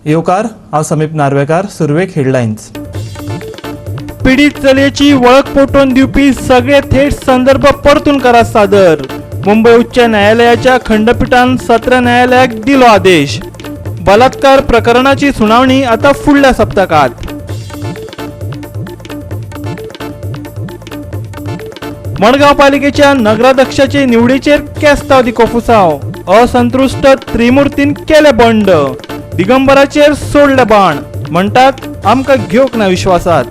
येवकार हांव समीप नार्वेकार. सुरवेक हेडलायन्स. पीडित चलयेची वळख पटोवन दिवपी सगळे थेट संदर्भ परतून करा सादर. मुंबई उच्च न्यायालयाच्या खंडपीठान सत्र न्यायालयाक दिलो आदेश. बलात्कार प्रकरणाची सुनावणी आता फुडल्या सप्तकात. मडगांव पालिकेच्या नगराध्यक्षाचे निवडीचेर केस्तांव दिकोफुसांव. असंतुष्ट त्रिमुर्तीन केले बंड. दिगंबराचेर सोडले बाण. म्हणटात आमकां घेवंक ना विश्वासात.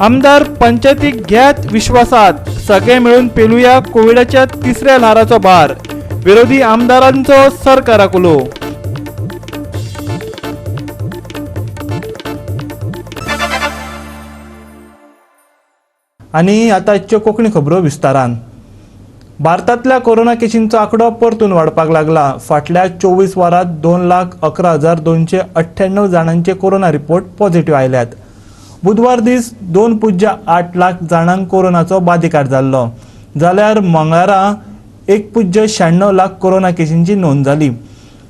आमदार पंचायतीक घेत विश्वासात. सगळे मिळून पेलुया कोविडाच्या तिसऱ्या ल्हाराचो भार. विरोधी आमदारांचो सरकाराक उलो. आनी आतां आजच्यो कोंकणी खबरो विस्तारान. भारतांतल्या कोरोना केशींचो आंकडो परतून वाडपाक लागला. फाटल्या 24 वरांत 2,11,298 जाणांचे कोरोना रिपोर्ट पॉझिटिव्ह आयल्यात. बुधवार दीस 2.8 लाख जाणांक कोरोनाचो बादिकार जाल्लो. जाल्यार मंगळारा 1.96 लाख कोरोना केशींची नोंद जाली.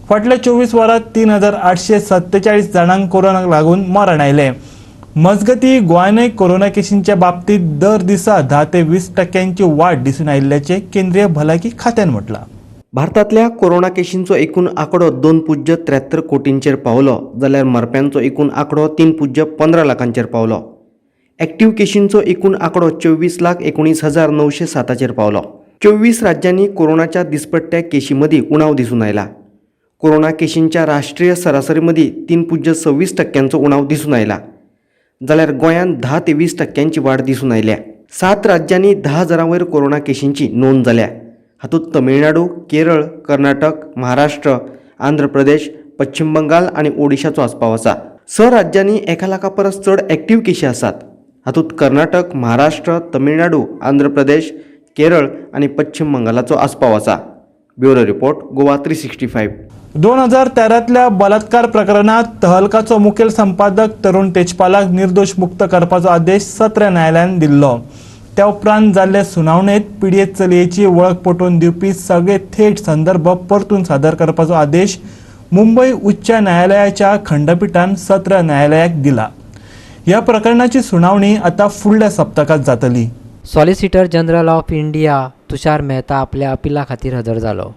फाटल्या 24 वरांत 3,847 जाणांक कोरोनाक लागून मरण आयलें. मजगतीं गोंयांतय कोरोना केशींच्या बाबतींत दर दिसा 10 ते 20% वाड दिसून आयिल्ल्याचें केंद्रीय भलायकी खात्यान म्हटलां. भारतांतल्या कोरोना केशींचो एकूण आंकडो 2.73 कोटींचेर पावलो, जाल्यार मरप्यांचो एकूण आंकडो 3.15 लाखांचेर पावलो. एक्टिव्ह केशींचो एकूण आंकडो 24,19,907 पावलो. 24 राज्यांनी कोरोनाच्या दिसपट्ट्या केशी मदीं उणाव दिसून आयला. कोरोना केशींच्या राष्ट्रीय सरासरी मदीं 3.26% उणाव दिसून आयला. जाल्यार गोंयांत 10 ते 20% वाड दिसून आयल्या. 7 राज्यांनी 10,000 वयर कोरोना केशींची नोंद जाल्या. हातूंत तमिळनाडू, केरळ, कर्नाटक, महाराष्ट्र, आंध्र प्रदेश, पश्चिम बंगाल आनी ओडिशाचो आस्पाव आसा. 6 राज्यांनी 1 लाखा परस चड एक्टिव्ह केशी आसात. हातूंत कर्नाटक, महाराष्ट्र, तमिळनाडू, आंध्र प्रदेश, केरळ आनी पश्चिम बंगालाचो आस्पाव आसा. Bureau report, Goa 365. 2013तल्या बलात्कार प्रकरणात तहलकाचो मुखेल संपादक तरुण तेजपालाक निर्दोश मुक्त करपाचो आदेश सत्र न्यायालयान दिल्लो. त्या उपरांत जाल्ले सुनावणेंत पिडीत चलयेची वळख पटोवन दिवपी सगळे थेट संदर्भ परतून सादर करपाचो आदेश मुंबय उच्च न्यायालयाच्या खंडपीठान सत्र न्यायालयाक दिला. ह्या प्रकरणाची सुनावणी आता फुडल्या सप्तकात जातली. Solicitor general of India Tushar Mehta आपल्या अपिला खातीर हजर जालो.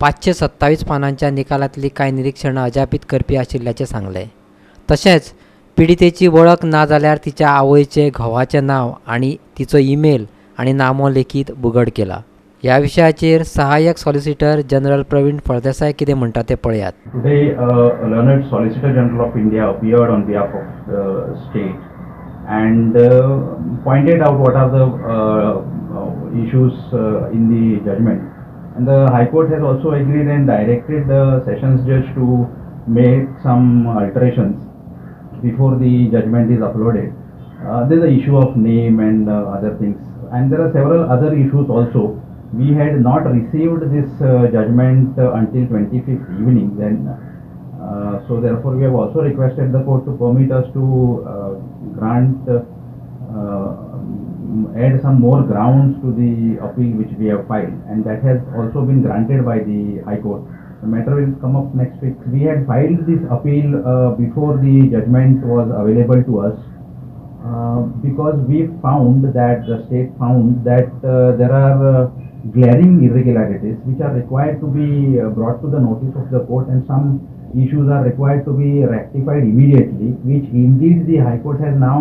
527 पानांच्या निकालांतली कांय निरीक्षणां अजापीत करपी आशिल्ल्याचें सांगलें. तशेंच पिडितेची वळख ना जाल्यार तिच्या आवयचे घोवाचें नांव आनी तिचो ईमेल आनी नामो लेखीत बुगड केला. ह्या विशयाचेर सहाय्यक सॉलिसिटर जनरल प्रवीण फळदेसाय कितें म्हणटा तें पळयात. Today, learned Solicitor General of India appeared on behalf of the state and pointed out what are the issues in the judgment. And the High Court has also agreed and directed the Sessions Judge to make some alterations before the judgment is uploaded. There is the issue of name and other things, and there are several other issues also. We had not received this judgment until 25th evening. Then, so therefore, we have also requested the court to permit us to grant. Add some more grounds to the appeal which we have filed, and that has also been granted by the High Court. The matter will come up next week. We had filed this appeal before the judgment was available to us because we found that the state found that there are glaring irregularities which are required to be brought to the notice of the court, and some issues are required to be rectified immediately, which indeed the High Court has now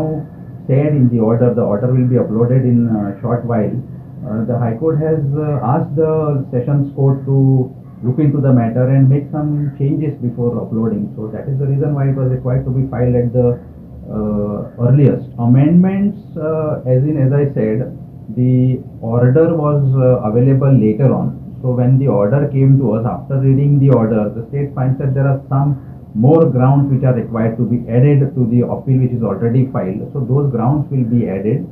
said in the order. The order will be uploaded in a short while. The High Court has asked the Sessions Court to look into the matter and make some changes before uploading. So that is the reason why it was required to be filed at the earliest. Amendments, as I said, the order was available later on. So when the order came to us, after reading the order, the state finds that there are some more grounds which are required to be added to the appeal which is already filed. So those grounds will be added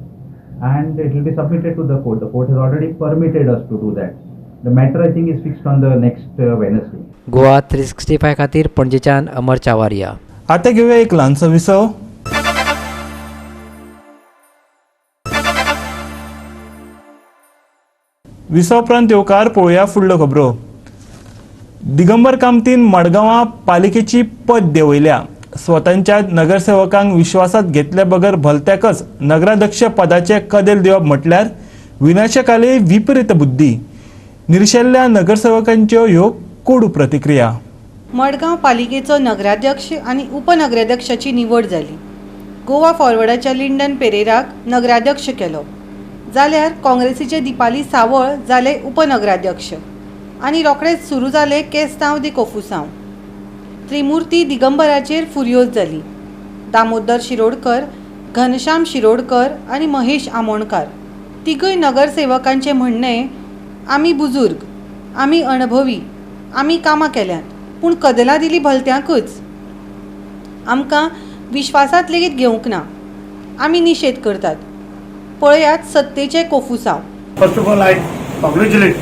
and it will be submitted to the court. The court has already permitted us to do that. The matter, I think, is fixed on the next Wednesday. Goa 365 खातीर पणजेच्यान अमर चावारिया. आता घेऊया एक ल्हानसो विसव. विसव उपरांत येवकार पळोवया फुडल्यो खबरो. दिगंबर कामतीन मडगांवां पालिकेची पद देंवयल्या. स्वतांच्या नगरसेवकांक विश्वासात घेतल्या बगर भलत्याकच नगराध्यक्ष पदाचे कदेल दिवप म्हटल्यार विनाशकाले विपरीत बुद्धी. निर्शेल्ल्या नगरसेवकांच्यो ह्यो कोडू प्रतिक्रिया. मडगांव पालिकेचो नगराध्यक्ष आनी उपनगराध्यक्षाची निवड जाली. गोवा फॉरवर्डाच्या लिंडन पेरेराक नगराध्यक्ष केलो, जाल्यार काँग्रेसीचे दिपाली सावळ जाले उपनगराध्यक्ष आनी रोखडेच सुरू जाले केस्तांव दी कोफुसांव. त्रिमुर्ती दिगंबराचेर फुर्योज जाली. दामोदर शिरोडकर, घनश्याम शिरोडकर आनी महेश आमोणकार तिगूय नगरसेवकांचे म्हणणे, आमी बुजुर्ग, आमी अणभवी, आमी कामां केल्यांत, पूण कदेलां दिली भलत्यांकूच. आमकां विश्वासात लेगीत घेवंक ना. आमी निशेध करतात. पळयात सत्तेचे कोफुसांव. First of all, I congratulate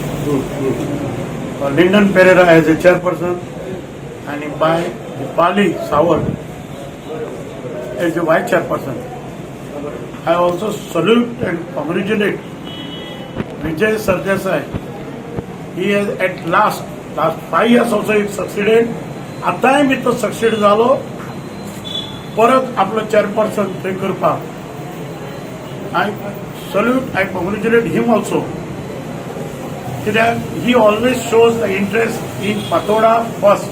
Lyndon Pereira as a chairperson and by Dipali Sawant as the vice chairperson. I also salute and congratulate Vijay Sardesai. He has at last 5 years also he succeeded. आतांय मी तो succeed जालो परत आपलो chairperson थंय करपाक. I salute, I congratulate him also. He always shows the interest in Patoda first.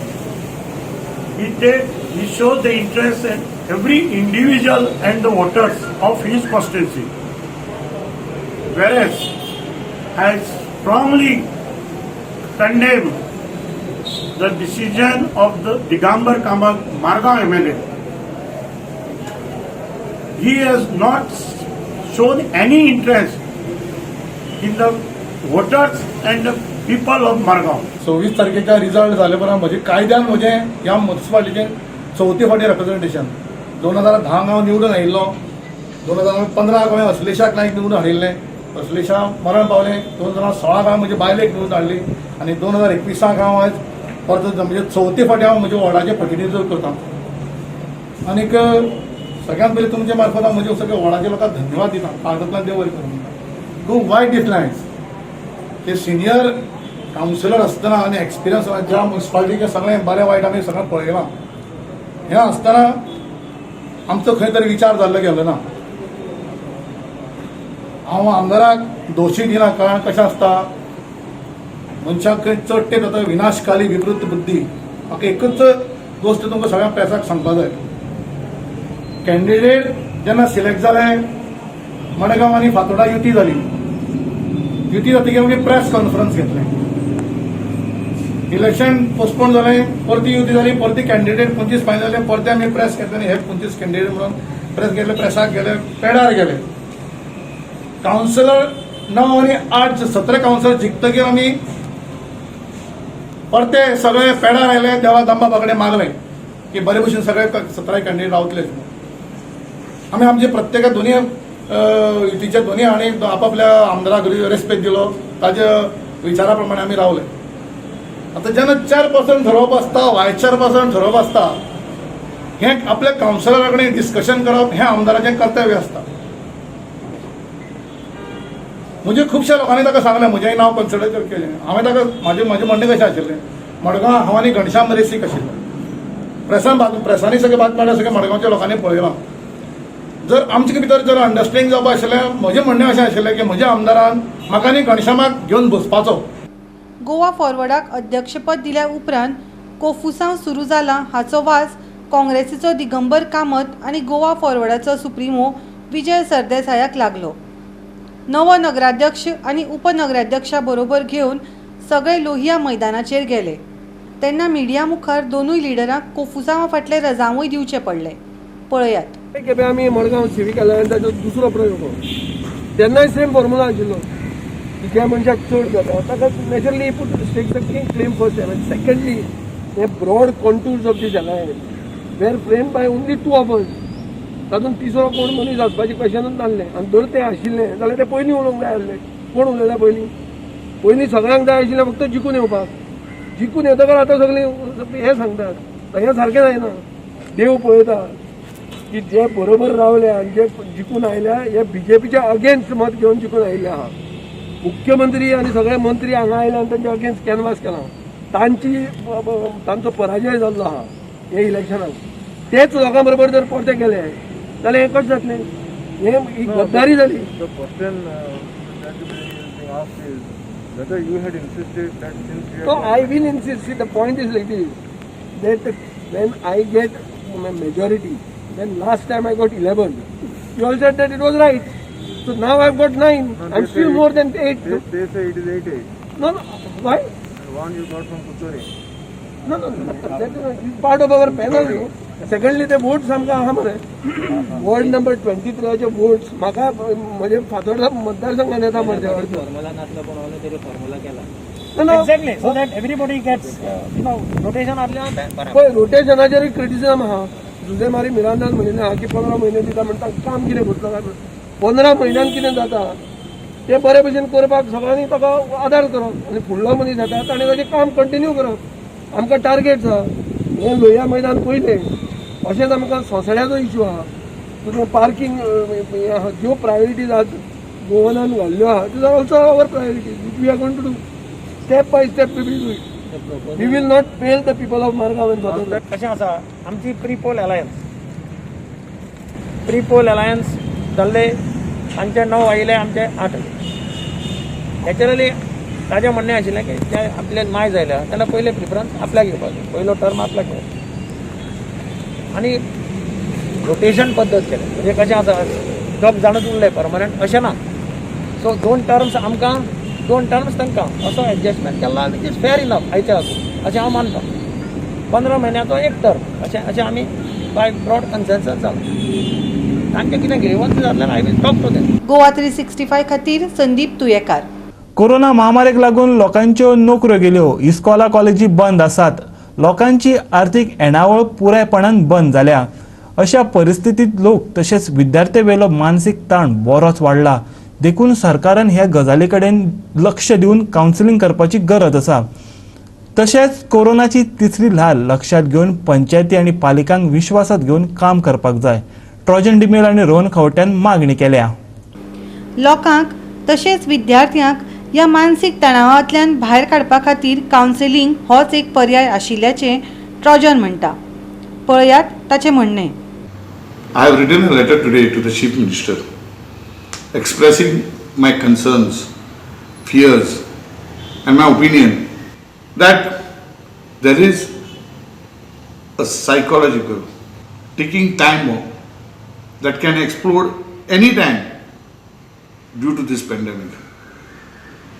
He shows the interest in every individual and the voters of his constituency. Whereas I strongly condemn the decision of the Digambar Kamat Margaon MLA. He has not shown any interest in the voters and the people of Margaon. 26 तारखेचा result झाले उपरांत म्हजे कायद्यान म्हजें ह्या म्युनिसिपालिटीचें 4थी फावटी representation. 2010 हांव निवडून आयिल्लो. 2015 हांवें अश्लेशाक नायक निवडून हाडिल्लें. अश्लेशा मरण पावलें. 2016 हांवें म्हजे बायलेक निवडून हाडली आनी 2021 हांव आयज परत म्हणजे 4थी फावटी हांव म्हज्या वॉर्डाचें प्रतिनिधित्व करतां. आनीक सगळ्यांत पयलीं तुमच्या मार्फत हांव म्हज्या सगळ्या वॉर्डाच्या लोकांक धन्यवाद दिता. कागदांतल्यान देव बरें करूं. खूब वायट दिसलें ते सिनियर कावन्सिलर आसतना आनी एक्सपिरियन्स ज्या म्युनिसिपालिटीचे सगळें बरें वायट आमी सगळें पळयलां. हें आसतना आमचो खंय तरी विचार जाल्लो गेलो ना. हांव आमदाराक दोशी दिना, कारण कशें आसता मनशाक खंय चड ते जाता विनाशकाली विपरीत बुद्धी. म्हाका एकच गोश्ट तुमकां सगळ्या प्रेसाक सांगपाक जाय. कॅन्डिडेट जेन्ना सिलेक्ट जाले मडगांव आनी फातोर्डा युती जाली. युती जातकीर आमी प्रेस कॉन्फरन्स घेतलें. इलेक्शन पोस्टपोन जालें, परती युती जाली, परती कॅन्डिडेट 25 फायनल जाले, परते आमी प्रेस घेतले आनी हे 25 कॅन्डिडेट म्हणून प्रेस गेले, प्रेसाक गेले, पेडार गेले. कावन्सिलर 9 आनी 8 17 कावन्सिलर जिखतकीर आमी परते सगळे पेडार आयले. देवा दांबा बागडे मागले की बरे भशेन सगळे 17 कॅन्डिडेट रावतले. आमी आमचे प्रत्येक दोनी युतीच्या दोनी हांणी आपापल्या आमदाराक रेस्पेक्ट दिलो. ताज्या विचारा प्रमाणे आमी रावले. आतां जेन्ना चेअरपर्सन ठरोवप आसता, वायस चेअरपर्सन ठरोवप आसता, हें आपल्या कावन्सिलरा कडेन डिस्कशन करप हें आमदाराचें कर्तव्य आसता. म्हणजे खुबश्या लोकांनी ताका सांगलें, म्हजेंय नांव कन्सिडर केलें. हांवें ताका म्हजें म्हणणें कशें आशिल्लें, मडगांव हांव आनी घनश्याम रेसीक आशिल्लो. प्रेसांनी सगळे बातम्या सगळे मडगांवच्या लोकांनी पळयलां. जर आमचे भितर जर अंडरस्टँडिंग जावपा आशिल्लें, म्हजें म्हणणें अशें आशिल्लें की म्हज्या आमदारान म्हाका आनी घनश्यामाक घेवन बसपाचो. गोवा फॉरवर्डाक अध्यक्षपद दिल्या उपरांत कोफुसांव सुरू जाला हाचो वास काँग्रेसीचो दिगंबर कामत आनी गोवा फॉरवर्डाचो सुप्रिमो विजय सरदेसायाक लागलो. नवो नगराध्यक्ष आनी उपनगराध्यक्षा बरोबर घेवन सगळे लोहिया मैदानाचेर गेले. तेन्ना मिडिया मुखार दोनूय लिडरांक कोफुसांवा फाटले रजावूय दिवचे पडले. पळयात. खेपे आमी मडगांव सिवीक केला आनी ताचो दुसरो प्रयोग तेन्नाय सेम फॉर्मुला आशिल्लो की ज्या मनशाक चड जाता ताका naturally put stake the claim first and secondly हे broad contours of the alliance were frame by only 2 of us. तातूंत तिसरो कोण मनीस आसपाचें क्वेश्चनूच नासलें. आनी जर ते आशिल्लें जाल्यार ते पयलीं उलोवंक जाय आसलें. कोण उलयता पयलीं सगळ्यांक जाय आशिल्लें फक्त जिखून येवपाक. जिखून येतकर आतां सगळीं हे सांगतात. हें सारकें जायना. देव पळयता की जे बरोबर रावले आनी जे जिखून आयल्या हे बीजेपीच्या अगेन्स्ट मत घेवन जिखून आयिल्ले आहा. मुख्यमंत्री आनी सगळे मंत्री हांगा आयले आनी तांचे अगेन्स्ट कॅनवास केला. तांचो पराजय जाल्लो आहा हे इलेक्शनाक, तेच लोकां बरोबर जर परते गेले जाल्यार हें कशें जातलें? हें ही गद्दारी जाली. So I will insist. See, the point is like this, that when I get a majority, then last time I got 11. You all said that it was right. So now I've got 9. I'm still more than 8. They say it is 88. No. Why? The one you got from Kuchori. No. That is part of our panel. Secondly, the votes आमकां आहा मरे. Ward number 23 चे votes म्हाका म्हणजे फातोर्डा मतदारसंघान येता म्हणजे formula नासलो पण हांवें तरी फॉर्म्युला केला. Exactly, so that everybody gets rotation आसलें. पळय रोटेशनाचेर क्रिटिसिजम आहा. जुजे मारी मिरांदान म्हणिल्लें आहा की 15 म्हयने दिता म्हणटा काम कितें करतलो काय 15 म्हयन्यान कितें जाता तें बरे भशेन करपाक सगळ्यांनी ताका आदार करप आनी फुडलो मनीस येता ताणें ताचें काम कंटिन्यू करप. आमकां टार्गेट्स आहा. हें लोहिया मैदान पयलें अशेंच आमकां सोंसड्याचो इश्यू आहा. तुजें पार्किंग ज्यो प्रायोरिटीज आज गोवनान घाल्ल्यो आहा त्यो also our priorities we are going to do step by step we will do it. We will not fail the people of Margao and Fatorda. कशें आसा आमची प्री-पोल अलायन्स जाल्ले तांचे 9 आयले आमचे 8 नॅचरली ताजें म्हणणें आशिल्लें की जे आपले माय जायल्या तेन्ना पयले प्रिफरन्स आपल्याक घेवपाचो पयलो टर्म आपल्याक घेवपाचो आनी रोटेशन पद्दत केलें म्हणजे कशें आसा जॉब जाणूच उरलें परमनंट अशें ना. सो 2 टर्म्स आमकां 2 टर्म्स तांकां असो एडजस्टमेंट केला विच इज फेअर इनफ आयच्या हातूंत अशें हांव मानता. 15 म्हयन्याचो 1 टर्म अशें आमी बाय ब्रॉड कन्सेन्सस जालो. तांचें कितें घेवच जाल्यार I will talk to them. Goa 365 खातीर संदीप तुयेकार. कोरोना महामारीक लागून लोकांच्यो नोकऱ्यो गेल्यो, इस्कॉला कॉलेजी बंद आसात, लोकांची आर्थीक येणावळ पुरायपणान बंद जाल्या. अशा परिस्थितीत लोक तशेंच विद्यार्थ्यां मानसीक ताण बरोच वाडला. देखून सरकारान ह्या गजाली कडेन लक्ष दिवन कावन्सिलींग करपाची गरज आसा. तशेंच कोरोनाची तिसरी ल्हार लक्षात घेवन पंचायती आनी पालिकांक विश्वासात घेवन काम करपाक जाय. ट्रॉजन डिमेल आनी रोहन खंवट्यान मागणी केल्या. लोकांक तशेंच विद्यार्थ्यांक ह्या मानसीक तणावांतल्यान भायर काडपा खातीर कावन्सिलींग होच एक पर्याय आशिल्ल्याचें ट्रॉजन म्हणटा. पळयात ताचें म्हणणें. I have written a letter today to the Chief Minister expressing my concerns, fears and my opinion that there is a psychological ticking time bomb that can explode any time due to this pandemic.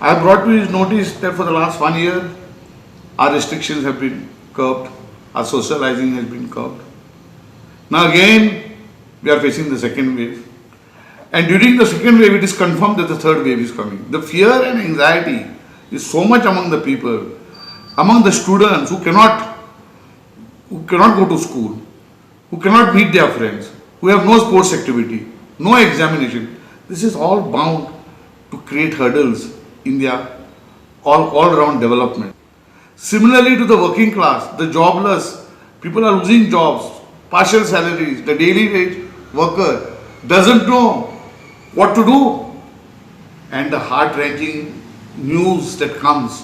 I have brought to his notice that for the last 1 year our restrictions have been curbed, our socializing has been curbed. Now again we are facing the second wave, and during the second wave it is confirmed that the third wave is coming. The fear and anxiety is so much among the people, among the students who cannot go to school, who cannot meet their friends, who have no sports activity, no examination. This is all bound to create hurdles in their all round development. Similarly to the working class, the jobless, people are losing jobs, partial salaries, the daily wage worker doesn't know what to do, and the heart-wrenching news that comes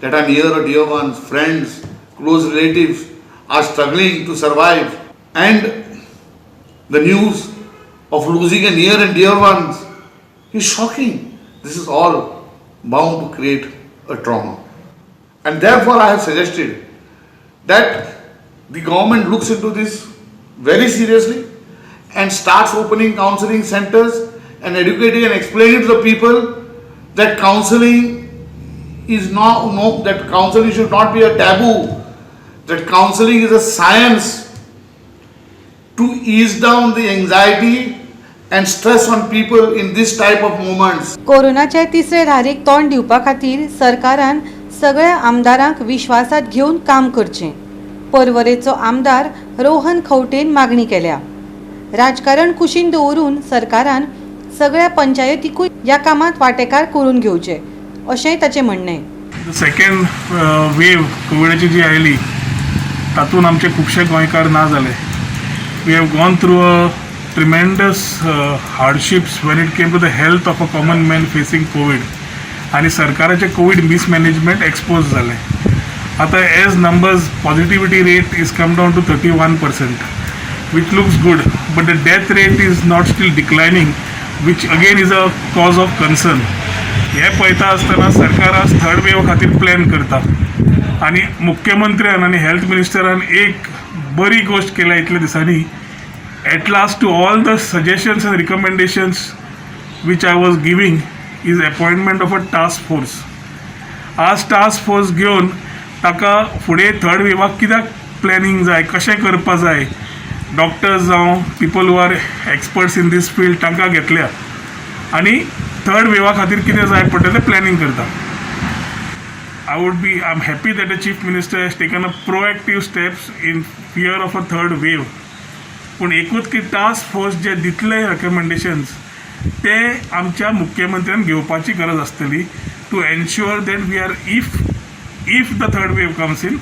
that our near or dear ones, friends, close relatives are struggling to survive, and the news of losing a near and dear ones is shocking. This is all bound to create a trauma, and therefore I have suggested that the government looks into this very seriously and starts opening counseling centers and educating and explaining to the people that counseling is that counseling should not be a taboo, that counseling is a science to ease down the anxiety and stress on people in this type of moments. कोरोनाच्या तिसरे धारेक तोंड दिवपा खातीर सरकारान सगळ्या आमदारांक विश्वासात घेवन काम करचें. पर्वरेचो आमदार रोहन खंवटेन मागणी केल्या. राजकारण कुशीन दवरून सरकारान सगळ्या पंचायतीकूय ह्या कामांत वांटेकार करून घेवचे अशेंय ताचें म्हणणें. सेकंड वेव कोविडाची जी आयली तातूंत आमचे खुबशे गोंयकार ना जाले. We have gone through a tremendous hardships when it came to the health of a common man facing covid, आनी सरकाराचे कोवीड मिसमॅनेजमेंट एक्सपोज जालें. आता as numbers positivity rate is come down to 31%, which looks good, but the death rate is not still declining, which again is a cause of concern. हे पळयता आसतना सरकार आज third wave खातीर plan करता आनी मुख्यमंत्र्यान आनी हेल्थ मिनिस्टरान एक बरी गोष्ट केल्या इतल्या दिसांनी. At last to all the suggestions and recommendations which I was giving is appointment of a task force. आज टास्क फोर्स घेवन ताका फुडें थर्ड वेवाक कित्याक प्लॅनिंग जाय, कशें करपा जाय, डॉक्टर्स जावं people who are experts in these field तांकां घेतल्या आनी थर्ड वेवा खातीर कितें जाय पडटा तें प्लॅनिंग करता. I am happy that the Chief Minister has taken a proactive steps in fear of a third wave. पूण एकूच की टास्क फोर्स जे दितले रेकमेंडेशन्स ते आमच्या मुख्यमंत्र्यान घेवपाची गरज आसतली to ensure that we are if the third wave comes in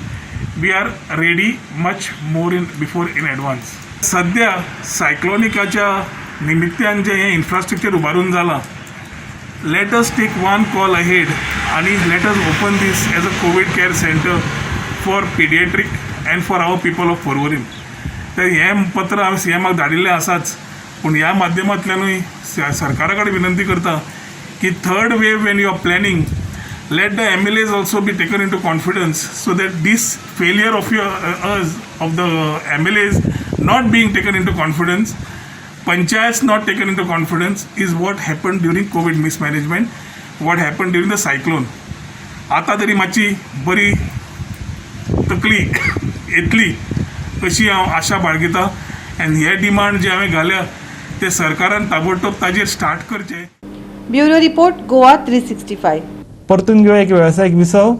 we are ready much more before in advance. सद्या सायक्लोनिकाच्या निमित्यान जे हें इन्फ्रास्ट्रक्चर उबारून जालां, let us take one call ahead and let us open this as a COVID care center for pediatric and for our people of Porvorim. तर हें पत्र हांवें CMाक धाडिल्लें आसाच, पूण ह्या माध्यमांतल्यानूय सरकारा कडेन विनंती करता की third wave when you are planning let the MLAs also be taken into confidence so that this failure of the MLAs not being taken into confidence, panchayats not taken into confidence is what happened during COVID mismanagement, what happened during the cyclone. आता तरी मातशी बरी तकली येतली अशी हांव आशा बाळगिता आनी हे डिमांड जे हांवें घाल्या ते सरकारान ताबडतोब ताजेर स्टार्ट करचे. Bureau report Goa 365. परतून घेऊया एक व्यावसायिक विसव.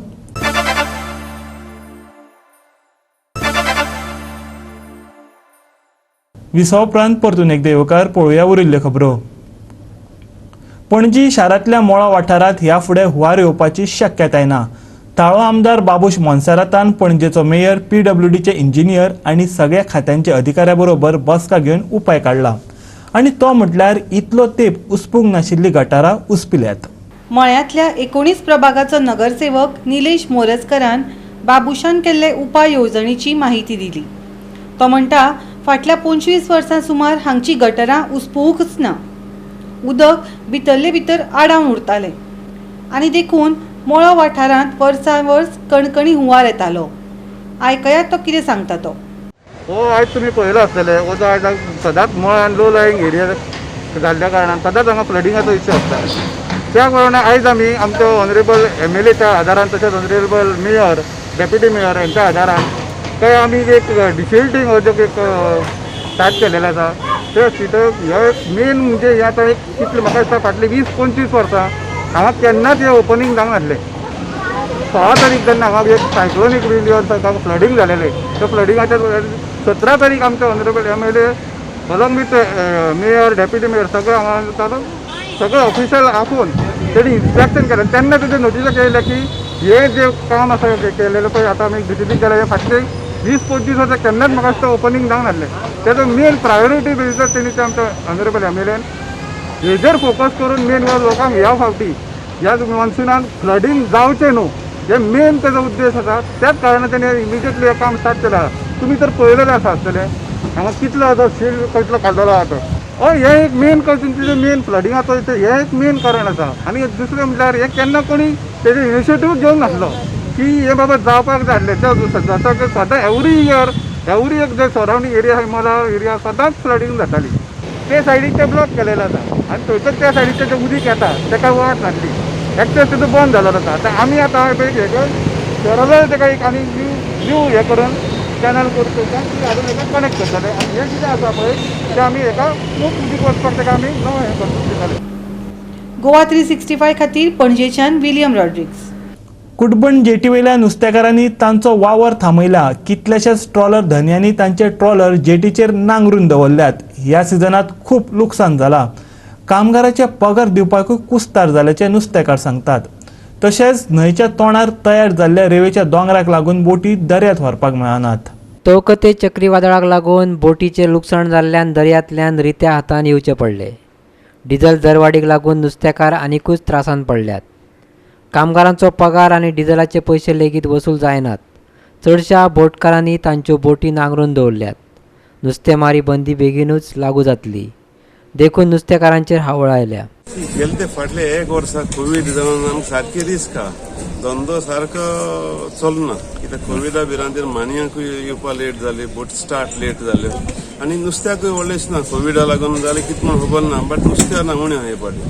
विसव उपरांत परतून एकदा येवकार पळोवया उरिल्ल्यो खबरो. पणजी शारांतल्या मोळा वाठारांत ह्या फुडें हुंवार येवपाची शक्यताय ना. ताळो आमदार बाबूश मोन्सेरातान पणजेचो मेयर, PWDचे इंजिनियर आनी सगळ्या खात्यांचे अधिकाऱ्या बरोबर बसका घेवन उपाय काडला आनी तो म्हटल्यार इतलो तेंप उसपूंक नाशिल्ली गटारां उसपिल्यात. मळ्यातल्या 19 प्रभागाचो नगरसेवक निलेश मोरजकरान बाबुशान केल्ले उपाय येवजणेची माहिती दिली. तो म्हणटा फाटल्या 25 वर्सां सुमार हांगची गटारां उसपुवूंकच ना. उदक भितरले भितर आडावन उरतालें आनी देखून मोळो वाठारांत वर्सां वर्स कणकणी हुंवार येतालो. आयकयात तो कितें सांगता तो. हो आयज तुमी पळयलो आसतलें, हो जो आयज सदांच मळान लो लायंग एरिया जाल्ल्या कारणान सदांच हांगा फ्लडिंगाचो इश्यू आसता. त्या कारणान आयज आमी आमच्या ऑनरेबल MLAच्या आदारान तशेंच ऑनरेबल मेयर, डेप्युटी मेयर यांच्या आदारान काय आमी एक डिसिल्टिंग हो जो एक स्टार्ट केलेलो आसा. ते भितर हे मेन म्हणजे हे आतां एक कितले म्हाका दिसता फाटली 20-25 वर्सां हांगा केन्नाच हे ओपनिंग जावंक नासलें. 6 तारीख जेन्ना हांगा एक सायक्लोनीक विंड येवन हांगा फ्लडिंग जालेलें, त्या फ्लडिंगाच्या 17 तारीख आमचे honourable MLA along with mayor, deputy mayor सगळे हांगा सगळे ऑफिशियल आपून तेणी इन्स्पेक्शन केलें. तेन्ना तेजे नोटिसा येयले की हे जे काम आसा केलेलें पळय आतां आमी डिसिल्टींग केलें हे फाटले 20-25 वर्सां केन्नाच म्हाका दिसता ओपनिंग जावंक नासलें. तेजो मेन प्रायोरिटी बेजिसार तेणी ते आमच्या ऑनरेबल MLAन हेजेर फोकस करून मेन लोकांक ह्या फावटी ह्या मॉन्सुनान फ्लडिंग जावचें न्हू हे मेन तेजो उद्देश आसा. त्याच कारणान तेणी इमिजिएटली हे काम स्टार्ट केलां. तुमी तर पळयलेलें आसा आसतलें हांगा कितलो आतां सील कसलो काडलेलो आसा तो. हय हे एक मेन कॉन्स्टिट्युएन्सी मेन फ्लडिंगाचो हे एक मेन कारण आसा. आनी दुसरें म्हटल्यार हे केन्ना कोणी तेजे इनिशिएटीव घेवंक नासलो की हे बाबा जावपाक जाय आसलें. ते सदां एवरी इयर एवरी एक जे सरावंडींग एरिया मला एरिया सदांच फ्लडिंग जाताली. ते सायडीक ते ब्लॉक केलेले आसा आनी थंयसर त्या सायडीक तेजें उदीक येता तेका वाट नासली. एक्सेस तितून बंद जालो आसा. आतां आमी आतां पळय हे शहराला तेका एक आनी न्यू हे करून चॅनल करून हाडून हेका कनेक्ट करतले आनी हे कितें आसा पळय ते आमी हेका खूब उदीक वचपाक तेका आमी नवो हें करून दिताले. गोवा 365 खातीर पणजेच्यान विलियम रॉड्रिग्स. कुटबण जेटी वयल्या नुस्तेकारांनी तांचो वावर थांबयला. कितलेशेच ट्रॉलर धन्यांनी तांचे ट्रॉलर जेटीचेर नांगरून दवरल्यात. ह्या सिजनात खूब लुकसाण जाला. कामगाराचे पगार दिवपाकूय कुस्तार जाल्याचे नुस्तेकार सांगतात. तशेंच न्हंयच्या तोंडार तयार जाल्ल्या रेवेच्या दोंगराक लागून बोटी दर्यांत व्हरपाक मेळनात. तोकते चक्रीवादळाक लागून बोटीचे लुकसाण जाल्ल्यान दर्यांतल्यान रित्या हातान येवचे पडले. डिझेल दरवाडीक लागून नुस्तेकार आनिकूच त्रासान पडल्यात. कामगारांचो पगार आनी डिझेलाचे पयशे लेगीत वसूल जायनात. चडशा बोटकारांनी तांच्यो बोटी नांगरून दवरल्यात. नुस्तेमारी बंदी बेगीनूच लागू जातली देखून नुस्तेकारांचेर हावळ आयल्या. गेले ते फाटले 1 वर्सा कोविड जावन आमकां सारकी रिस्क आहा. धंदो सारको चलना कित्याक कोविडा भिरांत मानयांकूय येवपा लेट जाले, बोट स्टार्ट लेट जाल्यो आनी नुस्त्याकूय व्हडलेंच ना. कोविडा लागून जालें कितें म्हण खबर ना, बट नुस्त्या ना उणें आहा हे फाटी.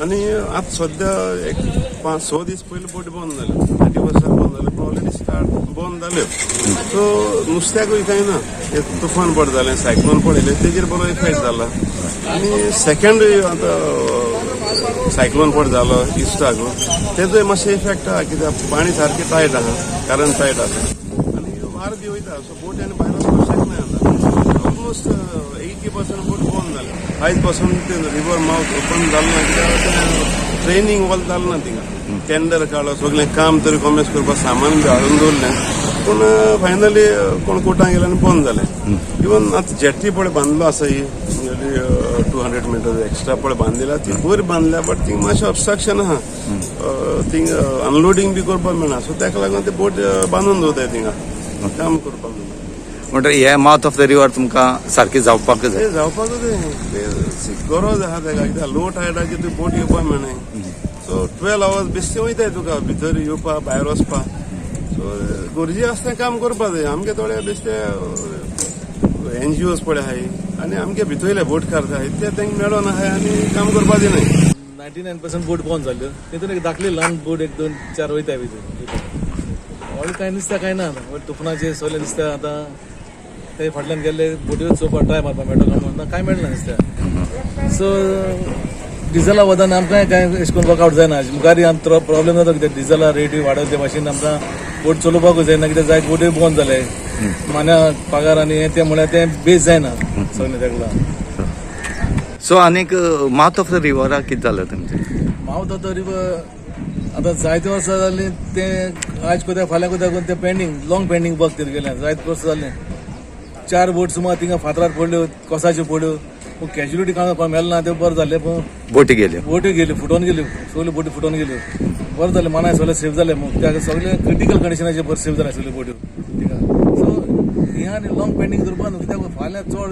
आनी आतां सद्या एक 5-6 दीस पयलीं बोटी बंद जाल्यो, 30 वर्सां बंद जाल्यो, पूण ऑलरेडी स्टार्ट बंद जाल्यो. सो नुस्त्याकूय कांय ना. एक तुफान पड जालें, सायक्लोन पडिल्लें, तेजेर बरो इफेक्ट जाला. आनी सेकंड आतां सायक्लोन पड जालो इस्टाक, तेजोय मातशें इफेक्ट आहा कित्याक पाणी सारकें टायट आहा, करंट टायट आसा आनी वार बी वयता. सो बोटी आनी भायर वचपाक शकना आतां. ऑलमोस्ट 80% बोट बंद जाले. 5 पासून ते रिवर माउथ ओपन जालें ना कित्याक ट्रेनिंग वॉल जालें ना थिंगा. टेंडर काडलो, सगळें काम तरी कॉमेस करपाक सामान बी हाडून दवरलें, पूण फायनली कोण कोर्टाक गेले आनी बंद जालें. इवन आतां जेट्टी पळय बांदलो आसा ही 200 मीटर एक्स्ट्रा पळय बांदिला, ती बरी बांदल्या, बट थिंग मातशें ऑब्स्ट्रक्शन आहा. थिंग अनलोडिंग बी करपाक मेळना. सो ताका लागून ते बोट बांदून दवरताय थिंगा काम करपाक मेळना. म्हणटा हे माउथ ऑफ द रिवर तुमकां सारकें जावपाक जाय. जावपाकूच जाय, गरज आहा ताका. कित्याक लो टायडाचेर तुका बोट येवपाक मेळना. सो 12 hours बेश्टे वयताय तुका भितर येवपाक, भायर वचपाक. सो गरजे आसता काम करपाक जाय. आमगे थोडे बेश्टे NGOs पळय आहाय आनी आमगे भितरले बोटकार आहाय ते तांकां मेळोन आहाय आनी काम करपाक दिनाय. 99% बोट बंद जाल्यो. तितून एक धाकली ल्हान बोट 1-2-4 वयताय भितर. व्हडलें कांय नुस्तें कांय ना. तुफानाचेर सगळें नुस्तें आतां ते फाटल्यान गेल्ले बोटीर चोवपाक ट्राय मारपाक मेळटा काय कांय मेळना नुस्तें. सो डिझला वदान आमकां कांय अशें करून वर्कआवट जायना. मुखार आमकां प्रॉब्लेम जाता कित्याक डिझला रेटी वाडत ते भाशेन आमकां बोट चलोवपाकूच जायना कित्याक जायत बोटी बंद जाले. मान्या पगार आनी ते म्हळ्यार ते बेस जायना सगळें ताका लागून. सो आनीक माउथ ऑफ द रिवराक कितें जालें तुमचें? माउथ ऑफ द रिवर आतां जायते वर्सां जालीं ते आयज कोद्या फाल्यां कोद्या करून ते पेंडींग लॉंग पेंडींग वर्क तितून गेलें. जायते वर्सां जालें 4 बोट सुमार थिंगा फातरार पडल्यो, कोसाच्यो पडल्यो. पूण कॅज्युलिटी काडपाक मेळना ते बरें जालें. पूण बोटी गेल्यो फुटोन गेल्यो, सगल्यो बोटी फुटोन गेल्यो. बरें जालें, मानाय सगळें सेफ जालें. त्या सगळे क्रिटिकल कंडिशनाचेर बरें सेफ जालें सगल्यो बोट्यो थिंगा. सो हे आनी लॉंग पेंडींग करपा न्हू कित्याक फाल्यां चड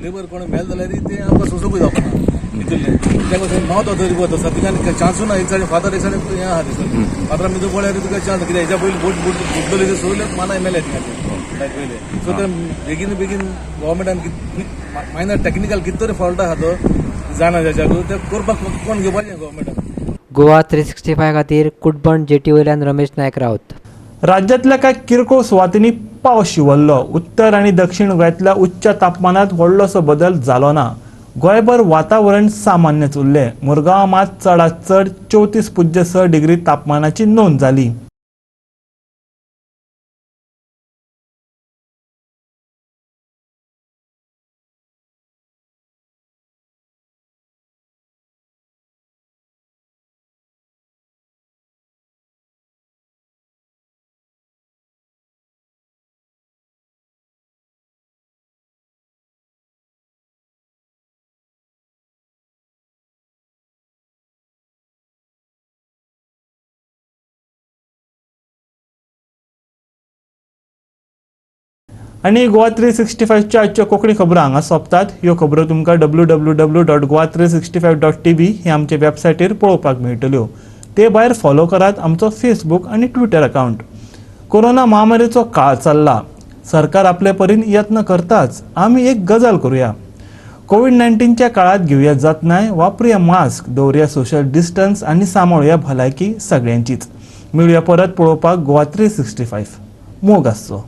लेबर कोण मेल जाल्यार ते आमकां सोंसूंकूय जावपाना भितरले. कित्याक माउथ ऑफ द रिवर आसा तिका चान्सू ना. एक सायड फातर एक सायड हें आहा दिसता. फातरा भितर पळयल्यार तुका चान्स कित्याक हेच्या पयलीं बोट फुटलेली सगल्यो मानाय मेले थिंगा पयले. सो ते बेगीन गव्हर्मेंटान मायनर टेक्निकल कितें तरी फॉल्ट आहा तो जाणा जाच्याक ते करपाक कोण घेवपाचें गव्हर्मेंटान. गोवा 365 खातीर कुडबण जेटी वयल्यान रमेश नायक रावत. राज्यातल्या कांय किरकोळ सुवातींनी पावस शिवल्लो. उत्तर आणि दक्षिण गोंयांतल्या उच्च तापमानात व्हडलोसो बदल जालो ना. गोंयभर वातावरण सामान्यच उरलें. मुरगांव मात चडांत चड 34.6 डिग्री तापमानाची नोंद जाली. आणि गोवा 365च्या आजच्यो कोंकणी खबरो हांगा सोंपतात. ह्यो खबरो तुमकां www.goa365.tv हे आमचे वेबसायटीर पळोवपाक मेळटल्यो. ते भायर फॉलो करात आमचो फेसबूक आनी ट्विटर अकाउंट. कोरोना महामारीचो काळ चल्ला. सरकार आपले परीन यत्न करताच. आमी एक गजाल करूया. कोविड-19च्या काळात घेवया जतनाय, वापरूया मास्क, दवरूया सोशल डिस्टन्स आनी सांबाळुया भलायकी सगळ्यांचीच. मेळुया परत पळोवपाक गोवा 365. मोग आसचो.